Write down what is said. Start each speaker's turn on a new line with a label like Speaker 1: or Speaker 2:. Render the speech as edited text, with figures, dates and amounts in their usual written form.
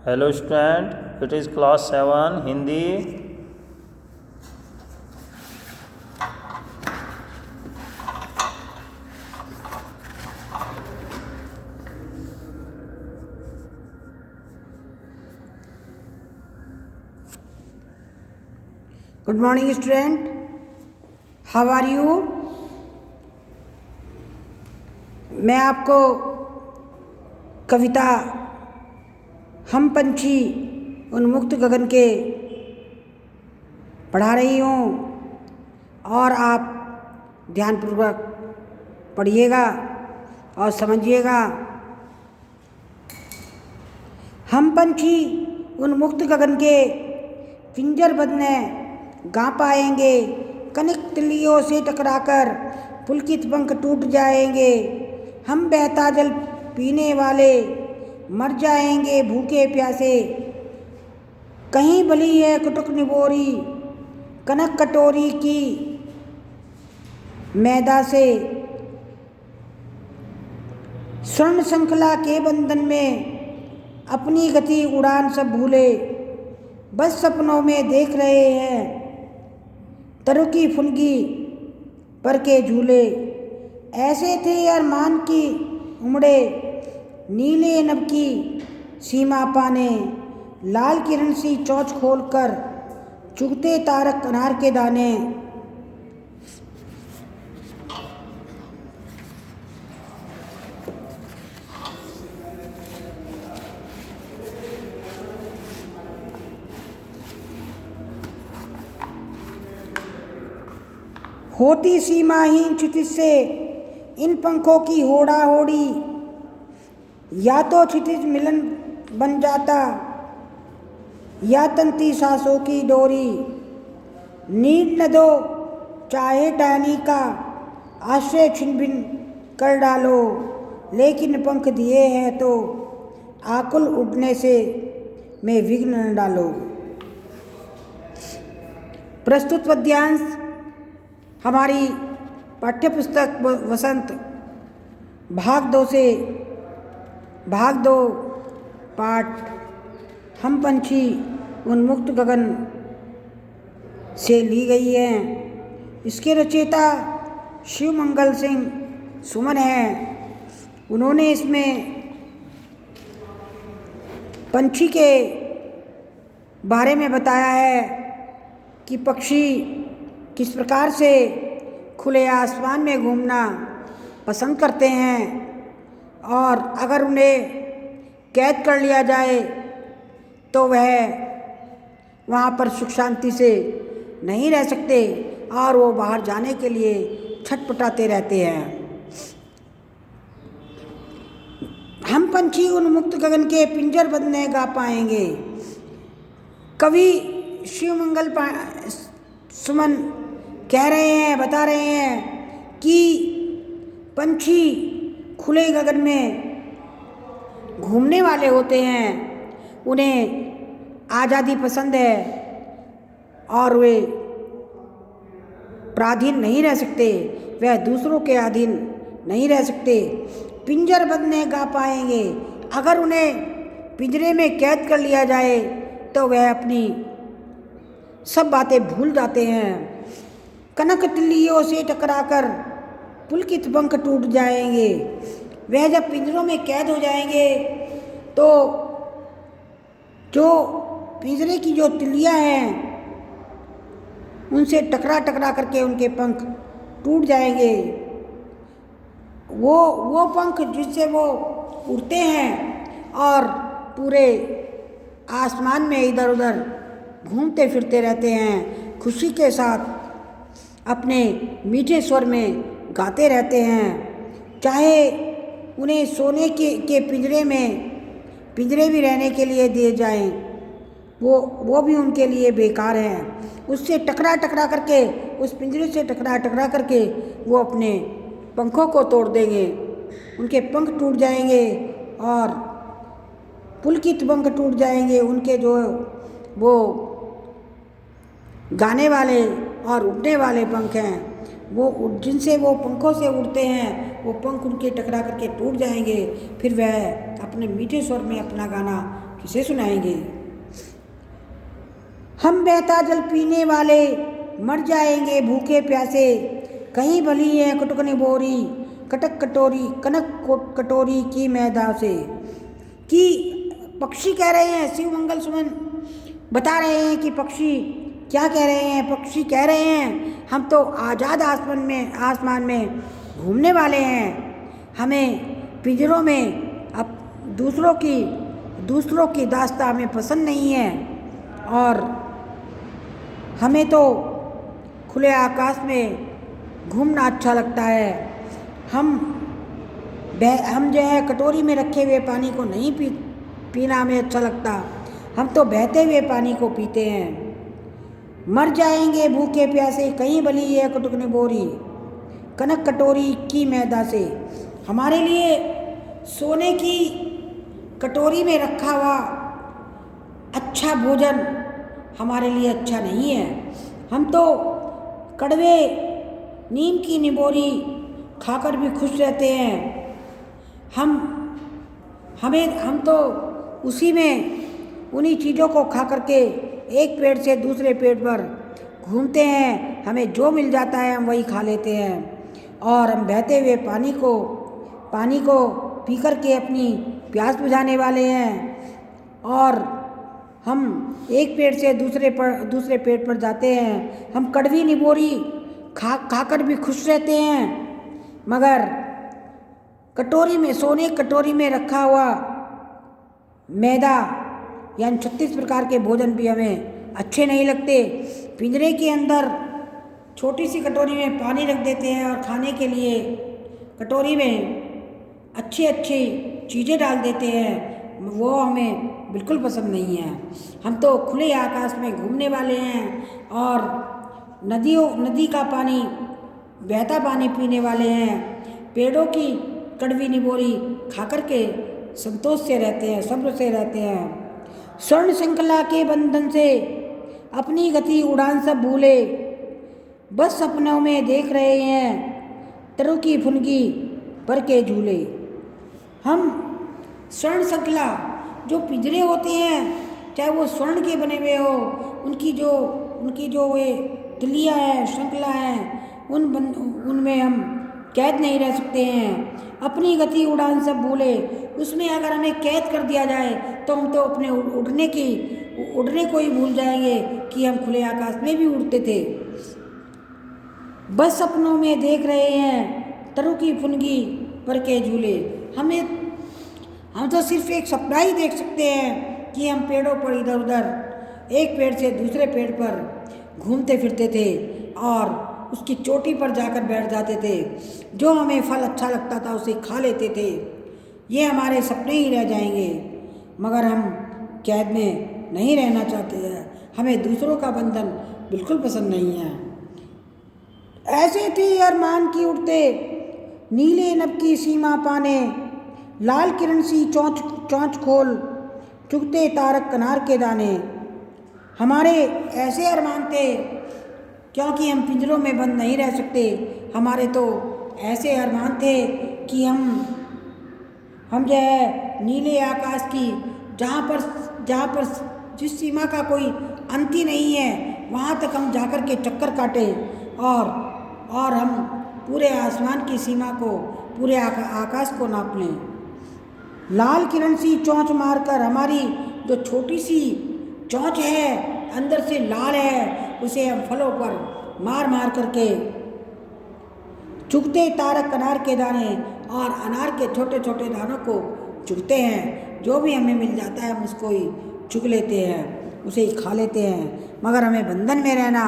Speaker 1: Hello student, it is class 7 Hindi.
Speaker 2: Good morning student. How are you? मैं आपको कविता हम पंछी उन्मुक्त गगन के पढ़ा रही हूँ और आप ध्यानपूर्वक पढ़िएगा और समझिएगा। हम पंछी उन्मुक्त गगन के पिंजरबद्ध गा पाएंगे, कनक तिलियों से टकराकर पुलकित पंख टूट जाएंगे। हम बहता जल पीने वाले मर जाएंगे भूखे प्यासे। कहीं बली है कुटुक निबोरी कनक कटोरी की मैदा से। स्वर्ण श्रृंखला के बंधन में अपनी गति उड़ान सब भूले, बस सपनों में देख रहे हैं तरु की फुनगी पर के झूले। ऐसे थे अरमान की उमड़े नीले नभ की सीमा पाने, लाल किरण सी चोंच खोलकर चुगते तारक अनार के दाने। होती सीमाहीन क्षितिज से इन पंखों की होड़ा होड़ी, या तो क्षितिज मिलन बन जाता या तंती सांसों की डोरी। नीड न दो चाहे टहनी का आश्रय छिन भिन कर डालो, लेकिन पंख दिए हैं तो आकुल उड़ने से में विघ्न न डालो। प्रस्तुत पद्यांश हमारी पाठ्यपुस्तक वसंत भाग 2 से भाग 2 पाठ हम पंछी उन्मुक्त गगन से ली गई है। इसके रचयिता शिवमंगल सिंह सुमन हैं। उन्होंने इसमें पंछी के बारे में बताया है कि पक्षी किस प्रकार से खुले आसमान में घूमना पसंद करते हैं और अगर उन्हें कैद कर लिया जाए तो वह वहाँ पर सुख शांति से नहीं रह सकते और वो बाहर जाने के लिए छटपटाते रहते हैं। हम पंछी उन्मुक्त गगन के पिंजरबद्ध गा पाएंगे। कवि शिवमंगल सुमन कह रहे हैं, बता रहे हैं कि पंछी खुले गगन में घूमने वाले होते हैं, उन्हें आज़ादी पसंद है और वे पराधीन नहीं रह सकते, वह दूसरों के अधीन नहीं रह सकते। पिंजरबद्ध गा पाएंगे। अगर उन्हें पिंजरे में कैद कर लिया जाए तो वह अपनी सब बातें भूल जाते हैं। कनक तिलियों से टकराकर पुलकित पंख टूट जाएंगे। वह जब पिंजरों में कैद हो जाएंगे तो जो पिंजरे की जो तिलियां हैं उनसे टकरा टकरा करके उनके पंख टूट जाएंगे। वो पंख जिससे वो उड़ते हैं और पूरे आसमान में इधर उधर घूमते फिरते रहते हैं, खुशी के साथ अपने मीठे स्वर में गाते रहते हैं। चाहे उन्हें सोने के पिंजरे भी रहने के लिए दिए जाएं, वो भी उनके लिए बेकार हैं। उससे टकरा टकरा करके, उस पिंजरे से टकरा टकरा करके वो अपने पंखों को तोड़ देंगे, उनके पंख टूट जाएंगे और पुलकित पंख टूट जाएंगे। उनके जो वो गाने वाले और उड़ने वाले पंख हैं, वो जिनसे वो पंखों से उड़ते हैं, वो पंख उनके टकरा करके टूट जाएंगे। फिर वह अपने मीठे स्वर में अपना गाना किसे सुनाएंगे। हम बहता जल पीने वाले मर जाएंगे भूखे प्यासे, कहीं भली है कुटुकनी बोरी कटक कटोरी कनक कटोरी की मैदा से। कि पक्षी कह रहे हैं, शिव मंगल सुमन बता रहे हैं कि पक्षी क्या कह रहे हैं। पक्षी कह रहे हैं हम तो आज़ाद आसमान में घूमने वाले हैं, हमें पिंजरों में अब दूसरों की दास्तां हमें पसंद नहीं है, और हमें तो खुले आकाश में घूमना अच्छा लगता है। हम जो है कटोरी में रखे हुए पानी को नहीं पीना हमें अच्छा लगता, हम तो बहते हुए पानी को पीते हैं। मर जाएंगे भूखे प्यासे, कहीं भली है कुटुकनी बोरी कनक कटोरी की मैदा से। हमारे लिए सोने की कटोरी में रखा हुआ अच्छा भोजन हमारे लिए अच्छा नहीं है। हम तो कड़वे नीम की निबोरी खाकर भी खुश रहते हैं। हम तो उन्हीं चीज़ों को खा करके एक पेट से दूसरे पेट पर घूमते हैं। हमें जो मिल जाता है हम वही खा लेते हैं, और हम बहते हुए पानी को पी कर के अपनी प्यास बुझाने वाले हैं। और हम एक पेट से दूसरे पेट पर जाते हैं। हम कड़वी निबोरी खाकर भी खुश रहते हैं, मगर सोने कटोरी में रखा हुआ मैदा यानी 36 प्रकार के भोजन भी हमें अच्छे नहीं लगते। पिंजरे के अंदर छोटी सी कटोरी में पानी रख देते हैं और खाने के लिए कटोरी में अच्छी चीज़ें डाल देते हैं, वो हमें बिल्कुल पसंद नहीं है। हम तो खुले आकाश में घूमने वाले हैं और नदी का पानी, बहता पानी पीने वाले हैं। पेड़ों की कड़वी निबोरी खा कर के संतोष से रहते हैं, सब्र से रहते हैं। स्वर्ण श्रृंखला के बंधन से अपनी गति उड़ान सब भूले, बस सपनों में देख रहे हैं तरु की फुनगी पर के झूले। हम स्वर्ण श्रृंखला जो पिंजरे होते हैं, चाहे वो स्वर्ण के बने हुए हो, उनकी जो वे तिलियाँ हैं, श्रृंखला हैं, उनमें हम कैद नहीं रह सकते हैं। अपनी गति उड़ान सब भूले, उसमें अगर हमें कैद कर दिया जाए तो हम तो अपने उड़ने को ही भूल जाएंगे कि हम खुले आकाश में भी उड़ते थे। बस सपनों में देख रहे हैं तरु की फुनगी पर के झूले। हम तो सिर्फ एक सपना ही देख सकते हैं कि हम पेड़ों पर इधर उधर एक पेड़ से दूसरे पेड़ पर घूमते फिरते थे और उसकी चोटी पर जाकर बैठ जाते थे। जो हमें फल अच्छा लगता था उसे खा लेते थे। ये हमारे सपने ही रह जाएंगे, मगर हम कैद में नहीं रहना चाहते हैं। हमें दूसरों का बंधन बिल्कुल पसंद नहीं है। ऐसे थे अरमान की उड़ते नीले नभ की सीमा पाने, लाल किरण सी चोंच खोल चुगते तारक कनार के दाने। हमारे ऐसे अरमान थे, क्योंकि हम पिंजरों में बंद नहीं रह सकते। हमारे तो ऐसे अरमान थे कि हम जो है नीले आकाश की जहाँ पर जिस सीमा का कोई अंत ही नहीं है, वहाँ तक हम जाकर के चक्कर काटें और हम पूरे आसमान की सीमा को, पूरे आकाश को नाप लें। लाल किरण सी चोंच मारकर, हमारी जो छोटी सी चोंच है अंदर से लाल है, उसे हम फलों पर मार करके चुगते तारक अनार के दाने, और अनार के छोटे छोटे दानों को चुगते हैं। जो भी हमें मिल जाता है हम उसको ही चुग लेते हैं, उसे ही खा लेते हैं। मगर हमें बंधन में रहना